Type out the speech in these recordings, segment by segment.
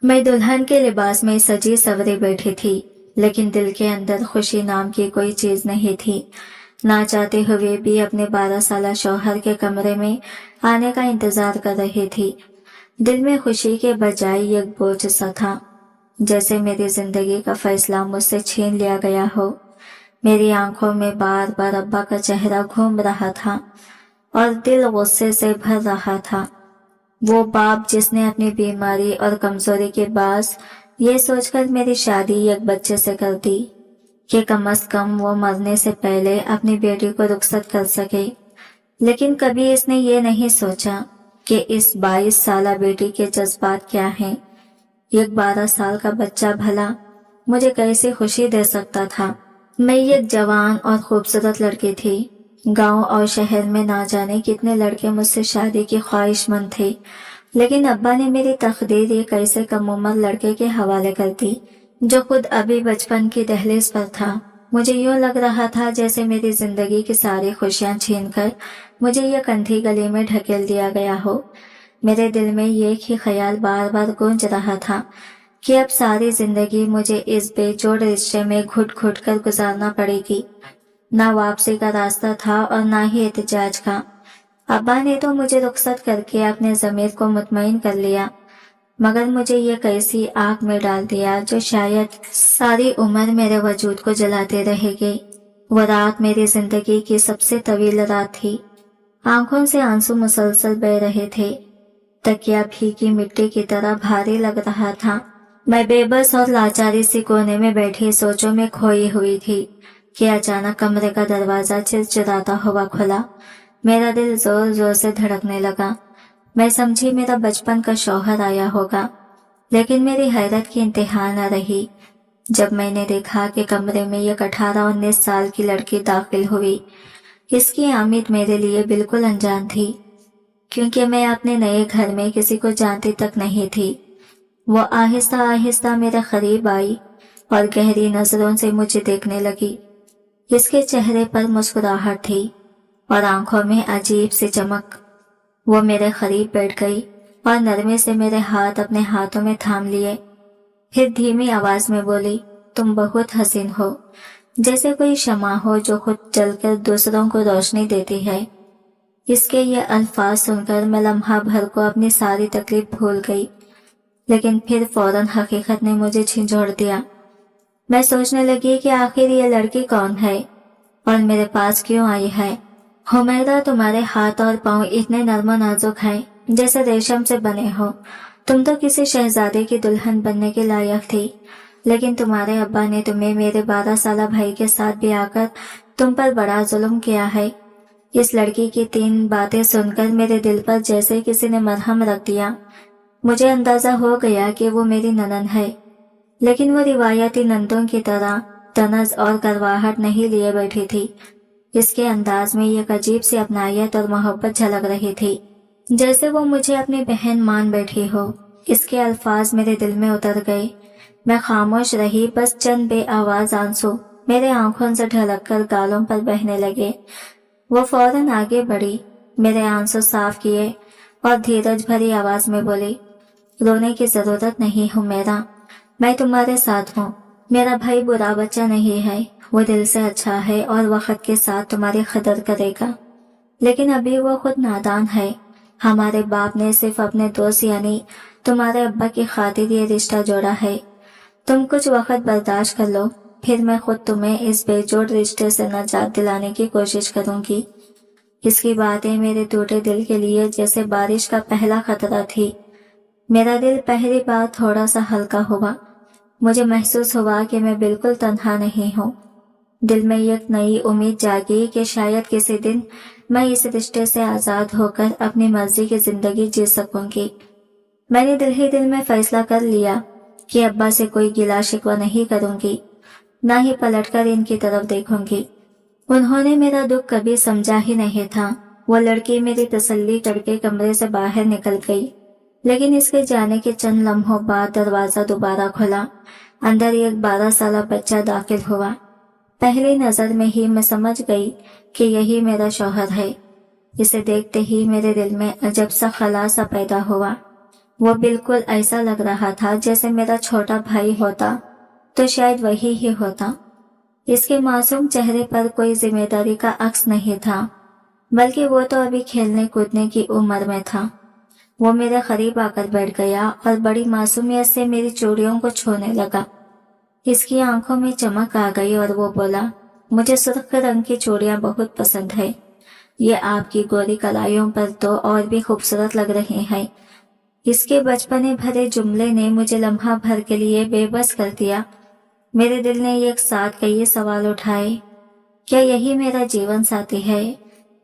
मैं दुल्हन के लिबास में सजी सवरी बैठी थी, लेकिन दिल के अंदर खुशी नाम की कोई चीज नहीं थी। ना चाहते हुए भी अपने 12 साला शौहर के कमरे में आने का इंतजार कर रही थी। दिल में खुशी के बजाय एक बोझ सा था, जैसे मेरी जिंदगी का फैसला मुझसे छीन लिया गया हो। मेरी आंखों में बार बार अब्बा का चेहरा घूम रहा था और दिल गुस्से से भर रहा था। वो बाप जिसने अपनी बीमारी और कमजोरी के बास ये सोचकर मेरी शादी एक बच्चे से कर दी कि कम से कम वो मरने से पहले अपनी बेटी को रुखसत कर सके, लेकिन कभी इसने ये नहीं सोचा कि इस 22 साला बेटी के जज्बात क्या हैं। एक 12 साल का बच्चा भला मुझे कैसी खुशी दे सकता था। मैं एक जवान और खूबसूरत लड़की थी। गांव और शहर में ना जाने कितने लड़के मुझसे शादी की ख्वाहिशमंद थे, लेकिन अब्बा ने मेरी तकदीर एक ऐसे कम उम्र लड़के के हवाले कर दी जो खुद अभी बचपन की दहलीज पर था। मुझे यूं लग रहा था जैसे मेरी जिंदगी की सारी खुशियां छीनकर मुझे एक अंधी गली में ढकेल दिया गया हो। मेरे दिल में एक ही ख्याल बार बार गूंज रहा था कि अब सारी जिंदगी मुझे इस बेजोड़ रिश्ते में घुट घुट कर गुजारना पड़ेगी। ना वापसी का रास्ता था और ना ही एहतजाज का। अब्बा ने तो मुझे रुखसत करके अपने ज़मीर को मुतमईन कर लिया, मगर मुझे ये कैसी आग में डाल दिया जो शायद सारी उम्र मेरे वजूद को जलाते रहेगी। वो रात मेरी जिंदगी की सबसे तवील रात थी। आंखों से आंसू मुसलसल बह रहे थे। तकिया भीगी मिट्टी की तरह भारी लग रहा था। मैं बेबस और लाचारी सी कोने में बैठी सोचों में खोई हुई थी कि अचानक कमरे का दरवाजा चिरचिराता हुआ खुला। मेरा दिल जोर जोर से धड़कने लगा। मैं समझी मेरा बचपन का शौहर आया होगा, लेकिन मेरी हैरत की इंतहा न रही जब मैंने देखा कि कमरे में एक 18-19 साल की लड़की दाखिल हुई। इसकी आमद मेरे लिए बिल्कुल अनजान थी, क्योंकि मैं अपने नए घर में किसी को जानती तक नहीं थी। वो आहिस्ता आहिस्ता मेरे करीब आई और गहरी नजरों से मुझे देखने लगी। इसके चेहरे पर मुस्कुराहट थी और आंखों में अजीब सी चमक। वो मेरे करीब बैठ गई और नरमे से मेरे हाथ अपने हाथों में थाम लिए। फिर धीमी आवाज में बोली, तुम बहुत हसीन हो, जैसे कोई शमा हो जो खुद जलकर दूसरों को रोशनी देती है। इसके ये अल्फाज सुनकर मैं लम्हा भर को अपनी सारी तकलीफ भूल गई, लेकिन फिर फौरन हकीकत ने मुझे झिंझोड़ दिया। मैं सोचने लगी कि आखिर ये लड़की कौन है और मेरे पास क्यों आई है। हुमैरा, तुम्हारे हाथ और पांव इतने नर्म नाजुक हैं जैसे रेशम से बने हो। तुम तो किसी शहजादे की दुल्हन बनने के लायक थी, लेकिन तुम्हारे अब्बा ने तुम्हें मेरे 12 साला भाई के साथ भी आकर तुम पर बड़ा जुल्म किया है। इस लड़की की 3 बातें सुनकर मेरे दिल पर जैसे किसी ने मरहम रख दिया। मुझे अंदाजा हो गया कि वो मेरी ननद है, लेकिन वो रिवायती नंदों की तरह तनज और करवाहट नहीं लिए बैठी थी। इसके अंदाज में एक अजीब सी अपनायत और मोहब्बत झलक रही थी, जैसे वो मुझे अपनी बहन मान बैठी हो। इसके अल्फाज मेरे दिल में उतर गए। मैं खामोश रही, बस चंद बेआवाज आंसू मेरे आंखों से ढलक कर गालों पर बहने लगे। वो फौरन आगे बढ़ी, मेरे आंसू साफ किए और धीरज भरी आवाज में बोली, रोने की जरूरत नहीं हुमैरा, मैं तुम्हारे साथ हूँ। मेरा भाई बुरा बच्चा नहीं है, वो दिल से अच्छा है और वक्त के साथ तुम्हारी कदर करेगा, लेकिन अभी वो खुद नादान है। हमारे बाप ने सिर्फ अपने दोस्त यानी तुम्हारे अब्बा की खातिर ये रिश्ता जोड़ा है। तुम कुछ वक्त बर्दाश्त कर लो, फिर मैं खुद तुम्हें इस बेजोड़ रिश्ते से निजात दिलाने की कोशिश करूंगी। इसकी बातें मेरे टूटे दिल के लिए जैसे बारिश का पहला खतरा थी। मेरा दिल पहली बार थोड़ा सा हल्का हुआ। मुझे महसूस हुआ कि मैं बिल्कुल तन्हा नहीं हूँ। दिल में एक नई उम्मीद जागी कि शायद किसी दिन मैं इस रिश्ते से आजाद होकर अपनी मर्जी की जिंदगी जी सकूंगी। मैंने दिल ही दिल में फैसला कर लिया कि अब्बा से कोई गिला शिकवा नहीं करूंगी, ना ही पलटकर इनकी तरफ देखूंगी। उन्होंने मेरा दुख कभी समझा ही नहीं था। वो लड़की मेरी तसल्ली करके कमरे से बाहर निकल गई, लेकिन इसके जाने के चंद लम्हों बाद दरवाजा दोबारा खुला। अंदर एक 12 साला बच्चा दाखिल हुआ। पहली नजर में ही मैं समझ गई कि यही मेरा शौहर है। इसे देखते ही मेरे दिल में अजब सा खला सा पैदा हुआ। वो बिल्कुल ऐसा लग रहा था जैसे मेरा छोटा भाई होता तो शायद वही ही होता। इसके मासूम चेहरे पर कोई जिम्मेदारी का अक्स नहीं था, बल्कि वो तो अभी खेलने कूदने की उम्र में था। वो मेरे करीब आकर बैठ गया और बड़ी मासूमियत से मेरी चूड़ियों को छूने लगा। इसकी आंखों में चमक आ गई और वो बोला, मुझे सुर्ख रंग की चूड़ियां बहुत पसंद है। ये आपकी गोरी कलाइयों पर तो और भी खूबसूरत लग रही हैं। इसके बचपने भरे जुमले ने मुझे लम्हा भर के लिए बेबस कर दिया। मेरे दिल ने एक साथ कई सवाल उठाए। क्या यही मेरा जीवन साथी है?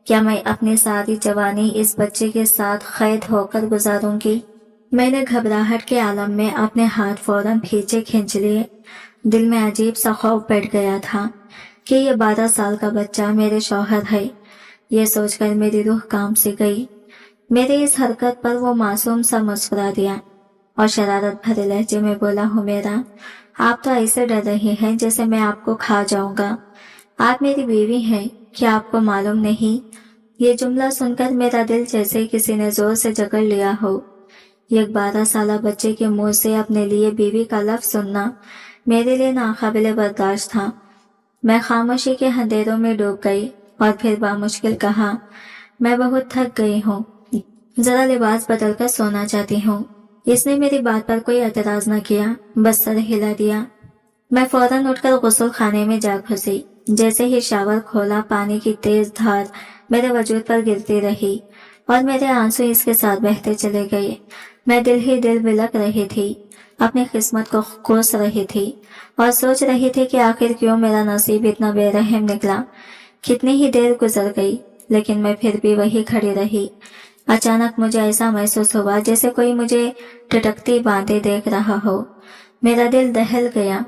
क्या मैं अपनी सारी जवानी इस बच्चे के साथ कैद होकर गुजारूंगी? मैंने घबराहट के आलम में अपने हाथ फौरन पीछे खींच लिए। दिल में अजीब सा खौफ बैठ गया था कि ये 12 साल का बच्चा मेरे शौहर है। ये सोचकर मेरी रूह कांप सी गई। मेरी इस हरकत पर वो मासूम सा मुस्कुरा दिया और शरारत भरे लहजे में बोला, हुमैरा, आप तो ऐसे डर रही हैं जैसे मैं आपको खा जाऊंगा। आप मेरी बीवी हैं, क्या आपको मालूम नहीं? ये जुमला सुनकर मेरा दिल जैसे किसी ने जोर से जकड़ लिया हो। एक 12 साला बच्चे के मुंह से अपने लिए बीवी का लफ्ज सुनना मेरे लिए नाकाबिले बर्दाश्त था। मैं खामोशी के अंधेरों में डूब गई और फिर बामुश्किल कहा, मैं बहुत थक गई हूँ, जरा लिबास बदल कर सोना चाहती हूँ। इसने मेरी बात पर कोई एतराज न किया, बस सर हिला दिया। मैं फौरन उठकर गुस्ल खाने में जा घुसी। जैसे ही शावर खोला, पानी की तेज धार मेरे वजूद पर गिरती रही और मेरे आंसू इसके साथ बहते चले गए। मैं दिल ही दिल बिलक रही थी, अपनी किस्मत को कोस रही थी और सोच रही थी कि आखिर क्यों मेरा नसीब इतना बेरहम निकला। कितनी ही देर गुजर गई, लेकिन मैं फिर भी वही खड़ी रही। अचानक मुझे ऐसा महसूस हुआ जैसे कोई मुझे टटकती बातें देख रहा हो। मेरा दिल दहल गया।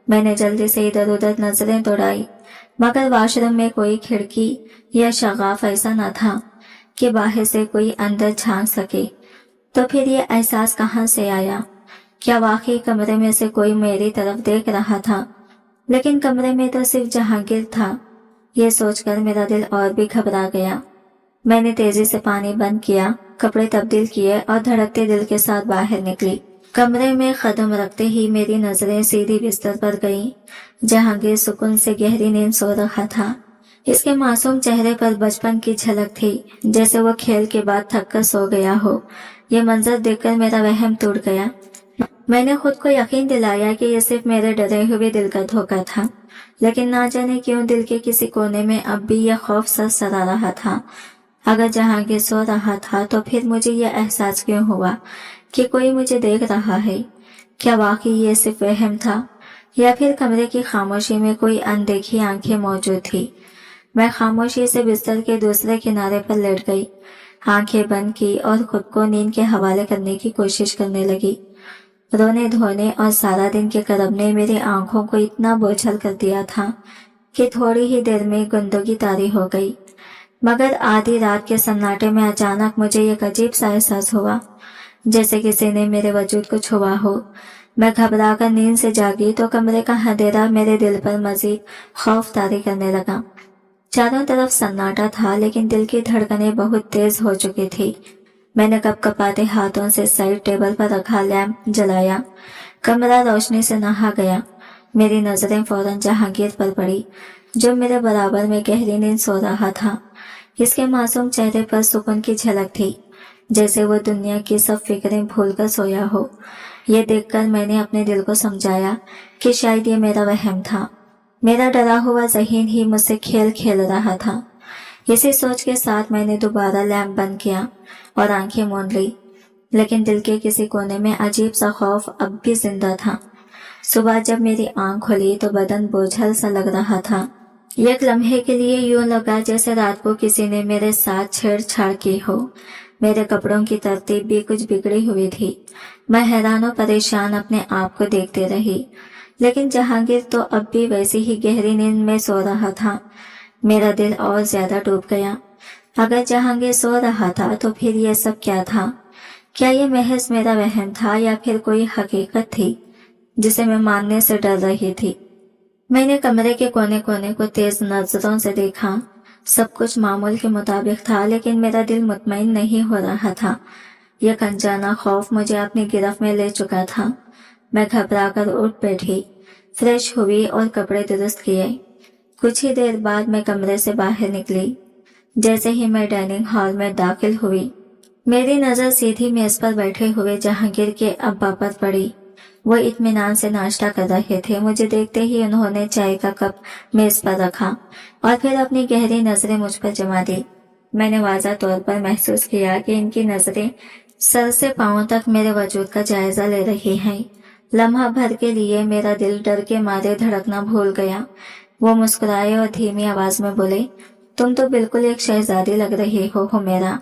मैंने जल्दी से इधर उधर नजरें दौड़ाई, मगर वॉशरूम में कोई खिड़की या शगाफ ऐसा न था कि बाहर से कोई अंदर झांक सके। तो फिर ये एहसास कहाँ से आया? क्या वाकई कमरे में से कोई मेरी तरफ देख रहा था? लेकिन कमरे में तो सिर्फ जहांगीर था। ये सोचकर मेरा दिल और भी घबरा गया। मैंने तेजी से पानी बंद किया, कपड़े तब्दील किए और धड़कते दिल के साथ बाहर निकली। कमरे में कदम रखते ही मेरी नजरें सीधी बिस्तर पर गईं। जहांगीर सुकून से गहरी नींद सो रहा था। इसके मासूम चेहरे पर बचपन की झलक थी, जैसे वो खेल के बाद थक कर सो गया हो। ये मंजर देखकर मेरा वहम टूट गया। मैंने खुद को यकीन दिलाया कि ये सिर्फ मेरे डरे हुए दिल का धोखा था, लेकिन ना जाने क्यों दिल के किसी कोने में अब भी यह खौफ सरा रहा था। अगर जहांगीर सो रहा था तो फिर मुझे यह एहसास क्यों हुआ कि कोई मुझे देख रहा है? क्या वाकई ये सिर्फ वहम था या फिर कमरे की खामोशी में कोई अनदेखी आंखें मौजूद थी? मैं खामोशी से बिस्तर के दूसरे किनारे पर लेट गई, आंखें बंद की और खुद को नींद के हवाले करने की कोशिश करने लगी। रोने धोने और सारा दिन के करब ने मेरी आंखों को इतना बोझल कर दिया था कि थोड़ी ही देर में गुंदगी तारी हो गई। मगर आधी रात के सन्नाटे में अचानक मुझे एक अजीब सा एहसास हुआ, जैसे किसी ने मेरे वजूद को छुआ हो। मैं घबराकर नींद से जागी तो कमरे का अंधेरा मेरे दिल पर मजीद खौफ तारी करने लगा। चारों तरफ सन्नाटा था, लेकिन दिल की धड़कनें बहुत तेज हो चुकी थी। मैंने कपकपाते हाथों से साइड टेबल पर रखा लैंप जलाया। कमरा रोशनी से नहा गया। मेरी नजरें फौरन जहांगीर पर पड़ी, जो मेरे बराबर में गहरी नींद सो रहा था। इसके मासूम चेहरे पर सुकून की झलक थी, जैसे वो दुनिया की सब फिक्रें भूलकर सोया हो। ये देखकर मैंने अपने दिल को समझाया कि शायद ये मेरा वहम था। मेरा डरा हुआ ज़हीन ही मुझसे खेल खेल रहा था। इसी सोच के साथ मैंने दोबारा लैंप बंद किया और आंखें मूंद ली, लेकिन दिल के किसी कोने में अजीब सा खौफ अब भी जिंदा था। सुबह जब मेरी आंख खुली तो बदन बोझल सा लग रहा था। एक लम्हे के लिए यूं लगा जैसे रात को किसी ने मेरे साथ छेड़छाड़ की हो। मेरे कपड़ों की तरतीब भी कुछ बिगड़ी हुई थी। मैं हैरान और परेशान अपने आप को देखते रही, लेकिन जहांगीर तो अब भी वैसी ही गहरी नींद में सो रहा था। मेरा दिल और ज्यादा डूब गया। अगर जहांगीर सो रहा था तो फिर यह सब क्या था? क्या ये महज मेरा वहम था या फिर कोई हकीकत थी जिसे मैं मानने से डर रही थी? मैंने कमरे के कोने कोने को तेज नजरों से देखा। सब कुछ मामूल के मुताबिक था, लेकिन मेरा दिल मुतमईन नहीं हो रहा था। एक अनजाना खौफ मुझे अपनी गिरफ्त में ले चुका था। मैं घबराकर उठ बैठी, फ्रेश हुई और कपड़े दुरुस्त किए। कुछ ही देर बाद मैं कमरे से बाहर निकली। जैसे ही मैं डाइनिंग हॉल में दाखिल हुई, मेरी नजर सीधी मेज पर बैठे हुए जहांगीर के अब्बा पर पड़ी। वो इत्मीनान से नाश्ता कर रहे थे। मुझे देखते ही उन्होंने चाय का कप मेज पर रखा और फिर अपनी गहरी नजरें मुझ पर जमा दी। मैंने वाज़ा तौर पर महसूस किया कि इनकी नजरें सर से पांव तक मेरे वजूद का जायजा ले रही हैं। लम्हा भर के लिए मेरा दिल डर के मारे धड़कना भूल गया। वो मुस्कुराए और धीमी आवाज में बोले, तुम तो बिल्कुल एक शहजादी लग रही हो हुमैरा।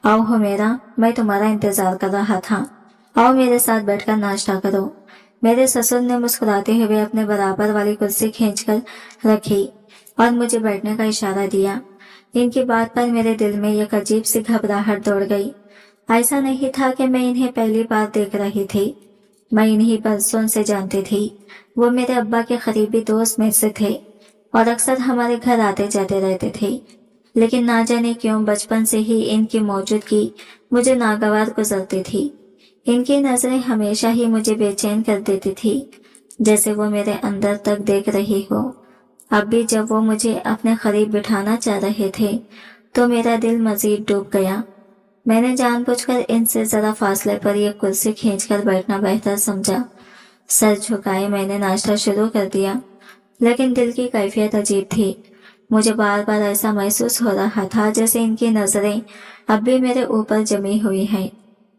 आओ हुमैरा, मैं तुम्हारा इंतजार कर रहा था। आओ मेरे साथ बैठकर नाश्ता करो। मेरे ससुर ने मुस्कुराते हुए अपने बराबर वाली कुर्सी खींचकर रखी और मुझे बैठने का इशारा दिया। इनकी बात पर मेरे दिल में एक अजीब सी घबराहट दौड़ गई। ऐसा नहीं था कि मैं इन्हें पहली बार देख रही थी। मैं इन्हीं बरसों से जानती थी। वो मेरे अब्बा के करीबी दोस्त में से थे और अक्सर हमारे घर आते जाते रहते थे। लेकिन ना जाने क्यों बचपन से ही इनकी मौजूदगी मुझे नागवार गुजरती थी। इनकी नजरें हमेशा ही मुझे बेचैन कर देती थी, जैसे वो मेरे अंदर तक देख रही हो। अब भी जब वो मुझे अपने करीब बिठाना चाह रहे थे तो मेरा दिल मजीद डूब गया। मैंने जानबूझकर इनसे जरा फासले पर एक कुर्सी खींचकर बैठना बेहतर समझा। सर झुकाए मैंने नाश्ता शुरू कर दिया, लेकिन दिल की कैफियत अजीब थी। मुझे बार बार ऐसा महसूस हो रहा था जैसे इनकी नजरें अब भी मेरे ऊपर जमी हुई हैं।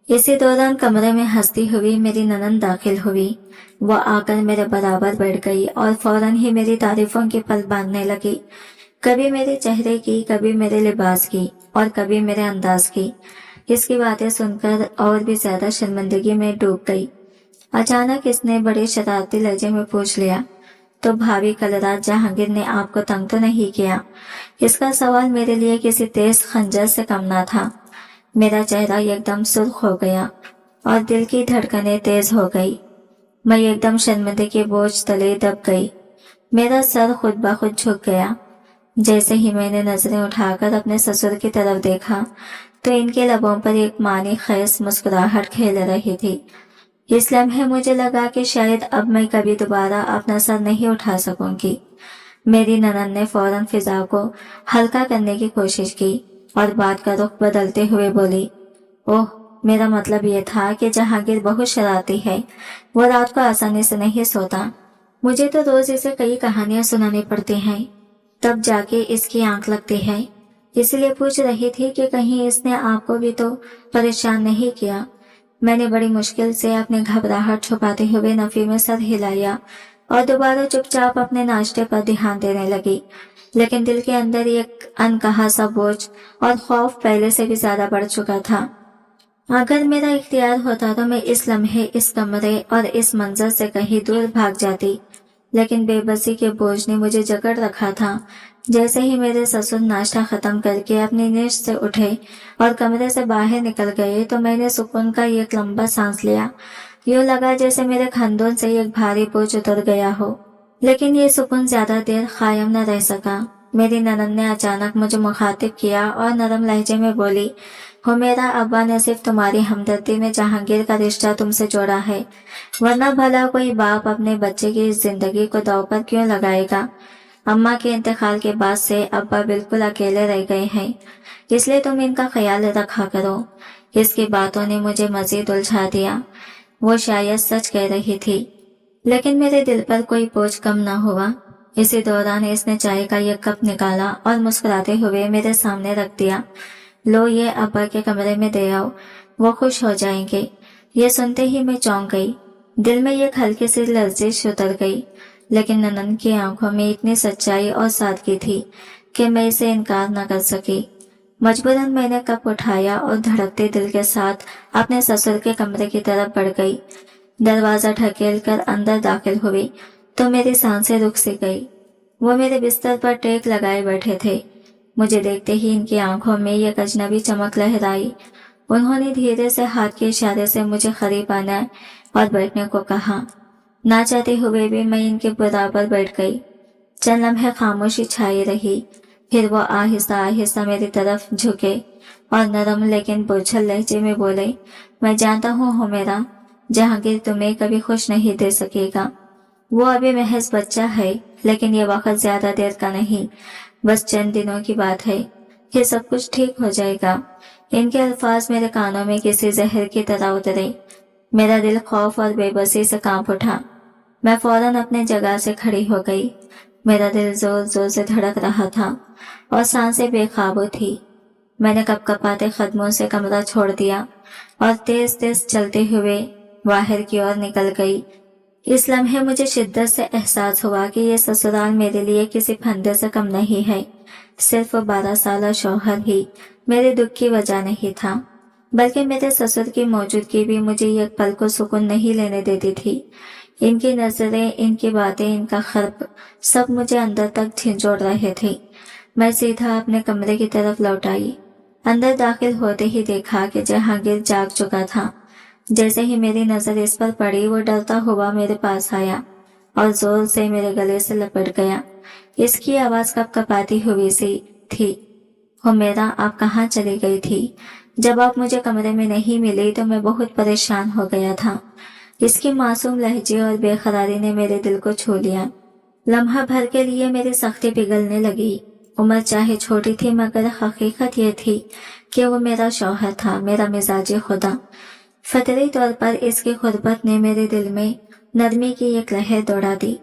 इसी दौरान कमरे में हंसती हुई मेरी ननद दाखिल हुई। वह आकर मेरे बराबर बैठ गई और फौरन ही मेरी तारीफों की पल बांधने लगी। कभी मेरे चेहरे की, कभी मेरे लिबास की और कभी मेरे अंदाज की। इसकी बातें सुनकर और भी ज्यादा शर्मिंदगी में डूब गई। अचानक इसने बड़े शरारती लहजे में पूछ लिया, तो भाभी कल रात जहांगीर ने आपको तंग तो नहीं किया? इसका सवाल मेरे लिए किसी तेज खंजर से कम ना था। मेरा चेहरा एकदम सुर्ख हो गया और दिल की धड़कनें तेज हो गई। मैं एकदम शर्मिंदगी के बोझ तले दब गई। मेरा सर खुद ब खुद झुक गया। जैसे ही मैंने नजरें उठाकर अपने ससुर की तरफ देखा तो इनके लबों पर एक मानी खेस मुस्कुराहट खेल रही थी। इस लम्हे मुझे लगा कि शायद अब मैं कभी दोबारा अपना सर नहीं उठा सकूंगी। मेरी ननद ने फौरन फिजा को हल्का करने की कोशिश की और बात का रुख बदलते हुए बोली, ओह, मेरा मतलब ये था कि जहांगीर बहुत शरारती है। वो रात को आसानी से नहीं सोता। मुझे तो रोज इसे कई कहानियां सुनानी पड़ती हैं, तब जाके इसकी आंख लगती है। इसलिए पूछ रही थी कि कहीं इसने आपको भी तो परेशान नहीं किया। मैंने बड़ी मुश्किल से अपने घबराहट छुपाते हुए नफी में सर हिलाया और दोबारा चुपचाप अपने नाश्ते पर ध्यान देने लगी। लेकिन दिल के अंदर एक अनकहा सा बोझ और खौफ पहले से भी ज्यादा बढ़ चुका था। अगर मेरा इख्तियार होता तो मैं इस लम्हे, इस कमरे और इस मंजर से कहीं दूर भाग जाती, लेकिन बेबसी के बोझ ने मुझे जकड़ रखा था। जैसे ही मेरे ससुर नाश्ता खत्म करके अपनी निश्त से उठे और कमरे से बाहर निकल गए तो मैंने सुकून का एक लंबा सांस लिया। यूं लगा जैसे मेरे खानदान से एक भारी बोझ उतर गया हो। लेकिन ये सुकून ज्यादा देर कायम न रह सका। मेरी ननद ने अचानक मुझे मुखातिब किया और नरम लहजे में बोली, हुमैरा, अब्बा ने सिर्फ तुम्हारी हमदर्दी में जहांगीर का रिश्ता तुमसे जोड़ा है, वरना भला कोई बाप अपने बच्चे की इस जिंदगी को दांव पर क्यों लगाएगा? अम्मा के इंतकाल के बाद से अब्बा बिल्कुल अकेले रह गए हैं, इसलिए तुम इनका ख्याल रखा करो। इसकी बातों ने मुझे मजीद उलझा दिया। वो शायद सच कह रही थी, लेकिन मेरे दिल पर कोई बोझ कम न हुआ। इसी दौरान इसने चाय का एक कप निकाला और मुस्कुराते हुए मेरे सामने रख दिया। लो, ये अब्बा के कमरे में दे आओ, वो खुश हो जाएंगे। ये सुनते ही मैं चौंक गई। दिल में एक हल्की सी लर्जिश उतर गई, लेकिन ननद की आंखों में इतनी सच्चाई और सादगी थी कि मैं इसे इनकार न कर सकी। मजबूरन मैंने कप उठाया और धड़कते दिल के साथ अपने ससुर के कमरे की तरफ बढ़ गई। दरवाजा ढकेल कर अंदर दाखिल हुई तो मेरी सांसें रुक सी गई। वो मेरे बिस्तर पर टेक लगाए बैठे थे। मुझे देखते ही इनकी आंखों में एक अजनबी चमक लहराई। उन्होंने धीरे से हाथ के इशारे से मुझे करीब आना और बैठने को कहा। ना चाहते हुए भी मैं इनके बराबर बैठ गई। चंद लम्हे खामोशी छाई रही, फिर वो आहिस्ता आहिस्ता मेरी तरफ झुके और नरम लेकिन बोझल लहजे में बोले, मैं जानता हूँ हुमैरा, जहांगीर तुम्हें कभी खुश नहीं दे सकेगा। वो अभी महज बच्चा है, लेकिन ये वक्त ज्यादा देर का नहीं, बस चंद दिनों की बात है, फिर सब कुछ ठीक हो जाएगा। इनके अल्फाज मेरे कानों में किसी जहर की तरह उतरे। मेरा दिल खौफ और बेबसी से कांप उठा। मैं फौरन अपने जगह से खड़ी हो गई। मेरा दिल जोर जोर से धड़क रहा था और सांसें बेकाबू थी। मैंने कपकपाते कदमों से कमरा छोड़ दिया और तेज तेज चलते हुए बाहर की ओर निकल गई। इस लम्हे मुझे शिद्दत से एहसास हुआ कि ये ससुराल मेरे लिए किसी फंदे से कम नहीं है। सिर्फ 12 साल शौहर ही मेरे दुख की वजह नहीं था, बल्कि मेरे ससुर की मौजूदगी भी मुझे एक पल को सुकून नहीं लेने देती थी। इनकी नजरें, इनकी बातें, इनका खर्ब, सब मुझे अंदर तक झिंझोड़ रहे थे। मैं सीधा अपने कमरे की तरफ लौट आई। अंदर दाखिल होते ही देखा कि जहांगीर जाग चुका था। जैसे ही मेरी नजर इस पर पड़ी, वो डरता हुआ मेरे पास आया और जोर से मेरे गले से लपट गया। इसकी आवाज कपकपाती हुई सी थी। हुमैरा, आप कहाँ चली गई थी? जब आप मुझे कमरे में नहीं मिली तो मैं बहुत परेशान हो गया था। इसकी मासूम लहजे और बेकरारी ने मेरे दिल को छू लिया। लम्हा भर के लिए मेरी सख्ती पिघलने लगी। उम्र चाहे छोटी थी, मगर हकीकत ये थी कि वो मेरा शौहर था, मेरा मिजाजी खुदा। फतरी तौर पर इसकी खुरबत ने मेरे दिल में नरमी की एक लहर दौड़ा दी,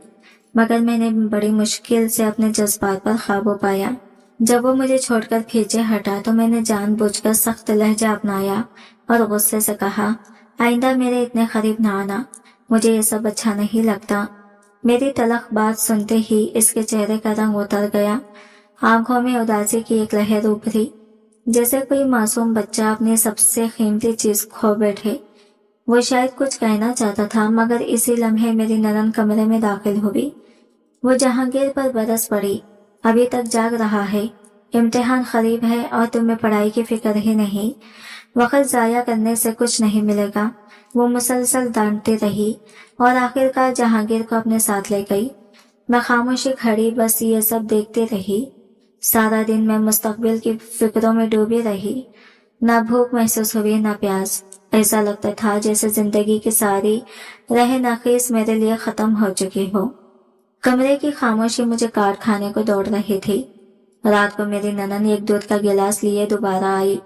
मगर मैंने बड़ी मुश्किल से अपने जज्बात पर काबू पाया। जब वो मुझे छोड़कर पीछे हटा तो मैंने जानबूझकर सख्त लहजा अपनाया और गुस्से से कहा, आइंदा मेरे इतने करीब ना आना, मुझे ये सब अच्छा नहीं लगता। मेरी तलख बात सुनते ही इसके चेहरे का रंग उतर गया। आंखों में उदासी की एक लहर उभरी, जैसे कोई मासूम बच्चा अपनी सबसे कीमती चीज खो बैठे। वो शायद कुछ कहना चाहता था, मगर इसी लम्हे मेरी ननन कमरे में दाखिल हुई। वो जहांगीर पर बरस पड़ी, अभी तक जाग रहा है, इम्तिहान करीब है और तुम्हें पढ़ाई की फिक्र ही नहीं, वक्त जाया करने से कुछ नहीं मिलेगा। वो मुसलसल डांटती रही और आखिरकार जहांगीर को अपने साथ ले गई। मैं खामोशी खड़ी बस ये सब देखती रही। सारा दिन मैं मुस्तकबिल की फिक्रों में डूबी रही। ना भूख महसूस हुई, ना प्यास। ऐसा लगता था जैसे जिंदगी की सारी रह नखीस मेरे लिए खत्म हो चुकी हो। कमरे की खामोशी मुझे काट खाने को दौड़ रही थी। रात को मेरी ननन एक दूध का गिलास लिए दोबारा आई।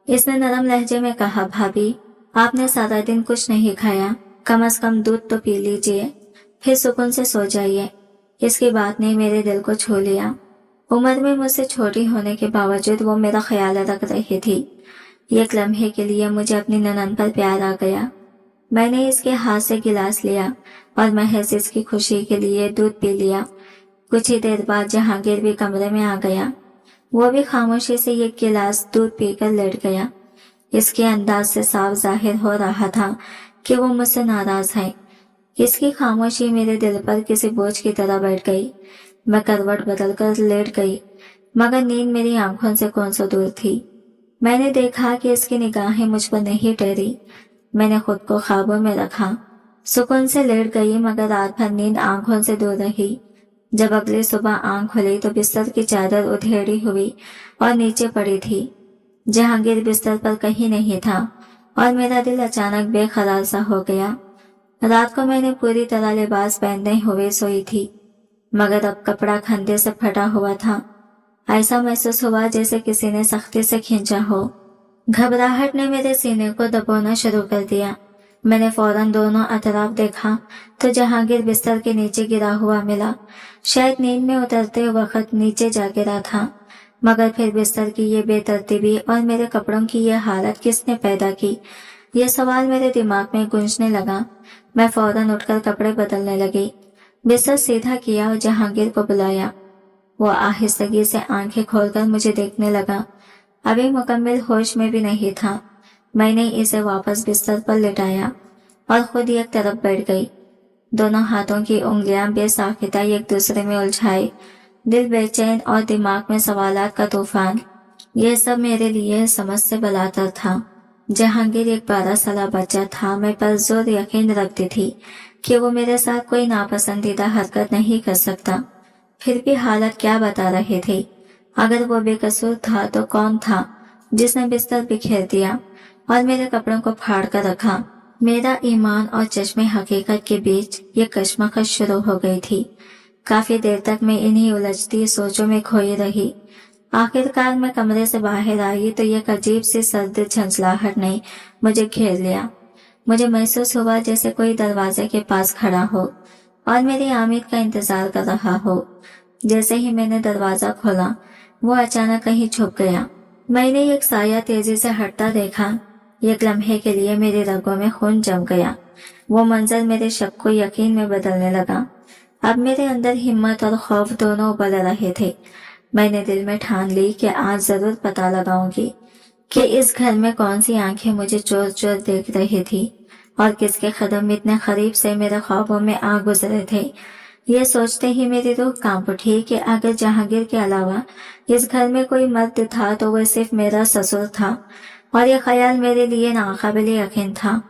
इसने नरम लहजे में कहा, भाभी, आपने सारा दिन कुछ नहीं खाया, कम से कम दूध तो पी लीजिए, फिर सुकून से सो जाइए। इसकी बात ने मेरे दिल को छू लिया। उम्र में मुझसे छोटी होने के बावजूद वो मेरा ख्याल रख रही थी। एक लम्हे के लिए मुझे अपनी ननन पर प्यार आ गया। मैंने इसके हाथ से गिलास लिया और महज इसकी खुशी के लिए दूध पी लिया। कुछ ही देर बाद जहांगीर भी कमरे में आ गया। वो भी खामोशी से एक गिलास दूध पीकर लेट गया। इसके अंदाज से साफ जाहिर हो रहा था कि वो मुझसे नाराज है। इसकी खामोशी मेरे दिल पर किसी बोझ की तरह बैठ गई। मैं करवट बदलकर लेट गई, मगर नींद मेरी आंखों से कौन सा दूर थी। मैंने देखा कि इसकी निगाहें मुझ पर नहीं ठहरी। मैंने खुद को ख्वाबों में रखा, सुकून से लेट गई, मगर रात भर नींद आंखों से दूर रही। जब अगली सुबह आंख खुली तो बिस्तर की चादर उधेड़ी हुई और नीचे पड़ी थी। जहांगीर बिस्तर पर कहीं नहीं था और मेरा दिल अचानक बेकरार सा हो गया। रात को मैंने पूरी तरह लिबास पहनने हुए सोई थी, मगर अब कपड़ा खंधे से फटा हुआ था। ऐसा महसूस हुआ जैसे किसी ने सख्ती से खींचा हो। घबराहट ने मेरे सीने को दबोना शुरू कर दिया। मैंने फौरन दोनों अतराफ देखा तो जहांगीर बिस्तर के नीचे गिरा हुआ मिला। शायद नींद में उतरते वक्त नीचे जा गिरा था, मगर फिर बिस्तर की ये बेतरतीबी और मेरे कपड़ों की ये हालत किसने पैदा की, यह सवाल मेरे दिमाग में गूंजने लगा। मैं फौरन उठकर कपड़े बदलने लगी, बिस्तर सीधा किया और जहांगीर को बुलाया। वो आहिस्तगी से आंखें खोलकर मुझे देखने लगा। अभी मुकम्मल होश में भी नहीं था। मैंने इसे वापस बिस्तर पर लिटाया और खुद एक तरफ बैठ गई। दोनों हाथों की उंगलियां बेसाख्ता एक दूसरे में उलझाई, दिल बेचैन और दिमाग में सवालात का तूफान। यह सब मेरे लिए समझ से बलातर था। जहांगीर एक 12 साल बच्चा था। मैं पर जोर यकीन रखती थी कि वो मेरे साथ कोई नापसंदीदा हरकत नहीं कर सकता। फिर भी हालत क्या बता रहे थे। अगर वो बेकसूर था तो कौन था? जिस ने बिस्तर बिखेर दिया और मेरे कपड़ों को फाड़ कर रखा। मेरा ईमान और चश्मे हकीकत के बीच ये कश्मकश शुरू हो गई थी। काफी देर तक मैं इन्हीं उलझती सोचों में खोई रही। आखिरकार मैं कमरे से बाहर आई तो एक अजीब सी सर्द झंझलाहट ने मुझे घेर लिया। मुझे महसूस हुआ जैसे कोई दरवाजे के पास खड़ा हो और मेरी आमद का इंतजार कर रहा हो। जैसे ही मैंने दरवाजा खोला, वो अचानक कहीं छुप गया। मैंने एक साया तेजी से हटता देखा। एक लम्हे के लिए मेरी रगों में खून जम गया। वो मंजर मेरे शक को यकीन में बदलने लगा। अब मेरे अंदर हिम्मत और खौफ दोनों उबल रहे थे। मैंने दिल में ठान ली कि आज जरूर पता लगाऊंगी कि इस घर में कौन सी आंखें मुझे चोर चोर देख रही थी और किसके कदम इतने करीब से मेरे ख्वाबों में आ गुजरे थे। ये सोचते ही मेरी रूह कांप उठी कि अगर जहांगीर के अलावा इस घर में कोई मर्द था तो वह सिर्फ मेरा ससुर था। और यह ख्याल मेरे लिए नाकाबिल यकीन था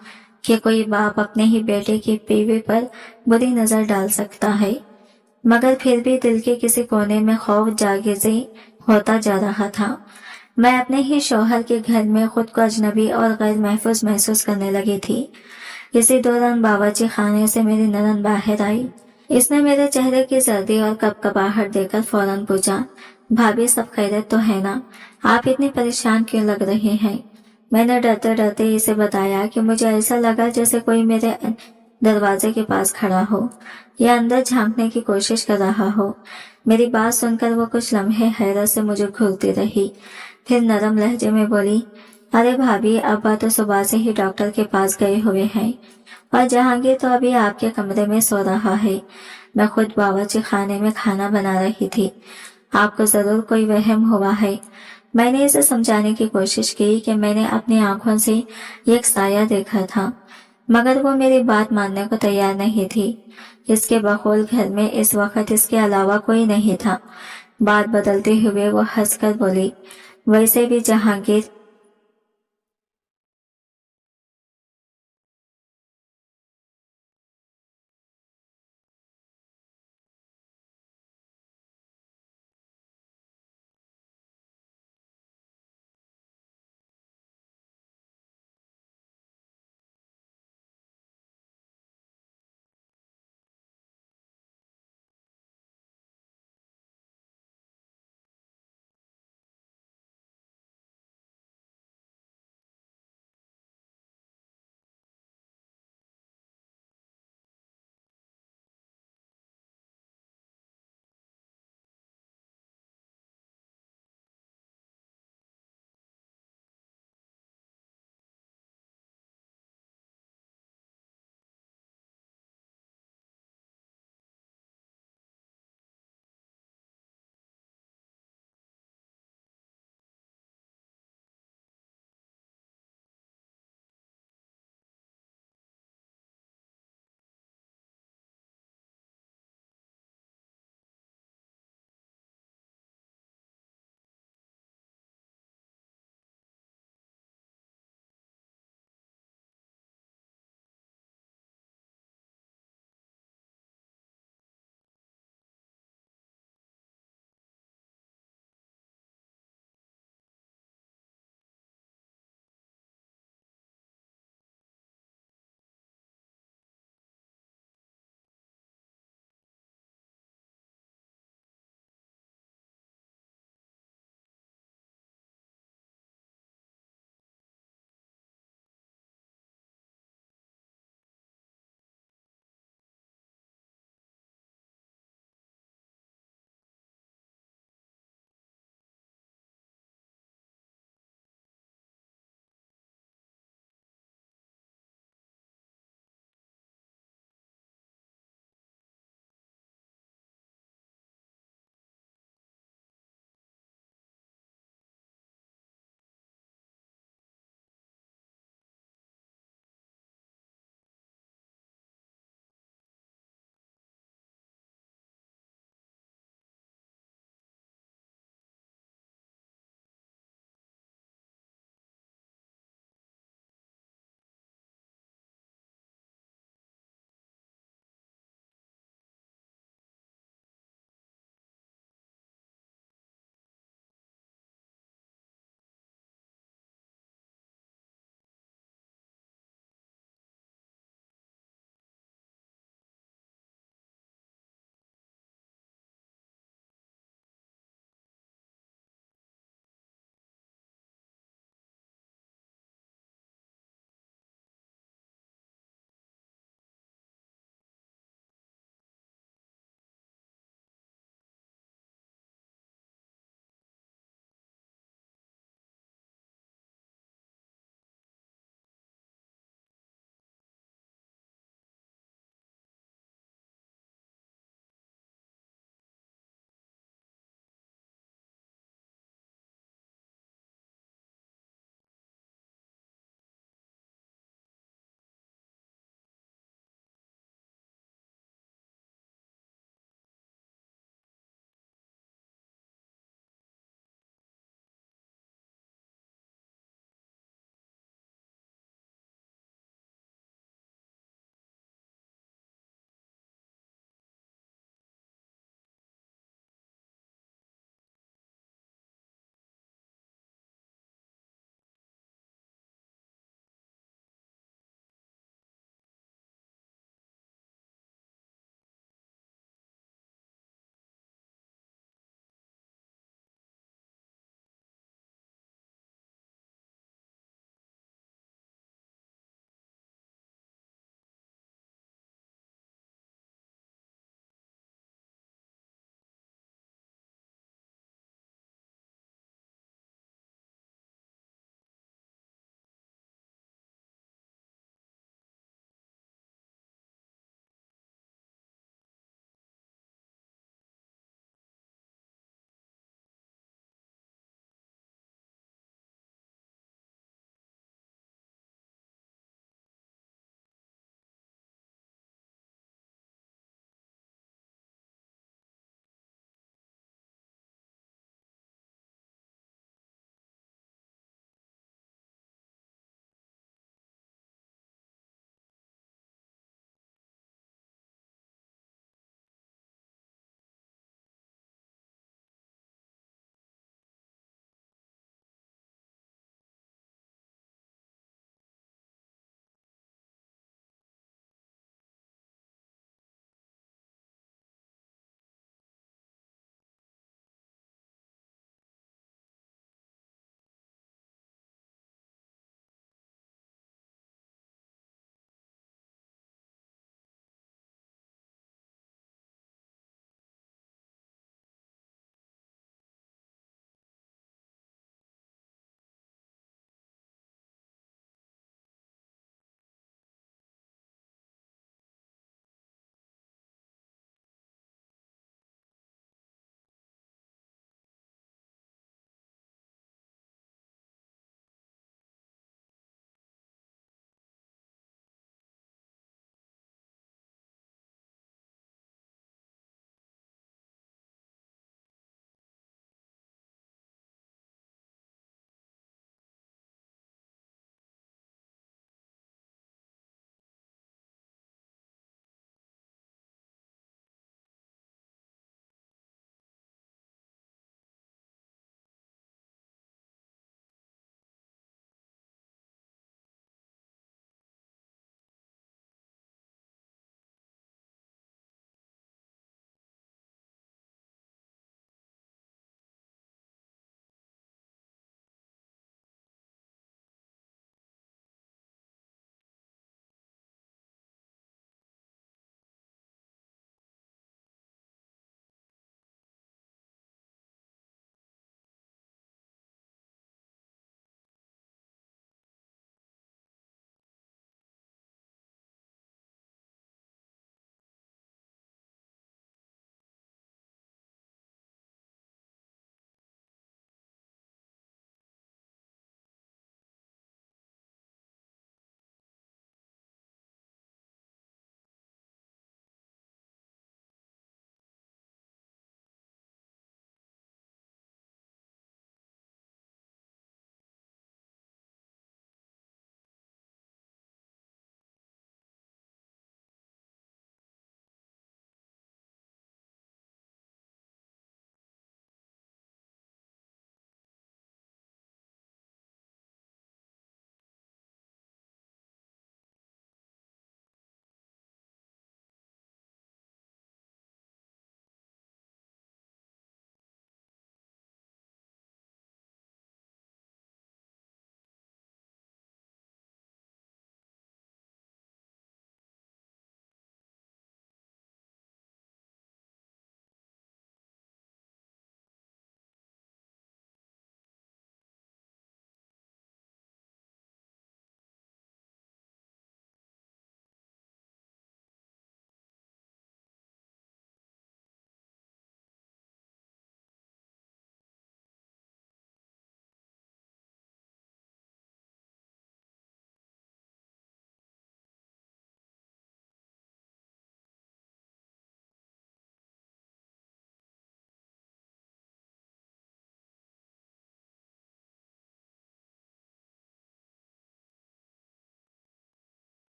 कि कोई बाप अपने ही बेटे की बीवी पर बुरी नजर डाल सकता है। मगर फिर भी दिल के किसी कोने में खौफ जागीज़ी होता जा रहा था। मैं अपने ही शौहर के घर में खुद को अजनबी और गैर महफूज महसूस करने लगी थी। इसी दौरान बावर्ची खाने से मेरी ननद बाहर आई। इसने मेरे चेहरे की सर्दी और कपकपाहट देखकर फौरन पूछा, भाभी सब खैरियत तो है ना? आप इतनी परेशान क्यों लग रहे हैं? मैंने डरते डरते इसे बताया कि मुझे ऐसा लगा जैसे कोई मेरे दरवाजे के पास खड़ा हो या अंदर झांकने की कोशिश कर रहा हो। मेरी बात सुनकर वो कुछ लम्हे हैरत से मुझे घूरती रही, फिर नरम लहजे में बोली, अरे भाभी, अब्बा तो सुबह से ही डॉक्टर के पास गए हुए हैं और जहांगीर तो अभी आपके कमरे में सो रहा है। मैं खुद बावर्ची खाने में खाना बना रही थी। आपको जरूर कोई वहम हुआ है। मैंने इसे समझाने की कोशिश की कि मैंने अपनी आंखों से एक साया देखा था, मगर वो मेरी बात मानने को तैयार नहीं थी। इसके बखौल घर में इस वक्त इसके अलावा कोई नहीं था। बात बदलते हुए वो हंसकर बोली, वैसे भी जहांगीर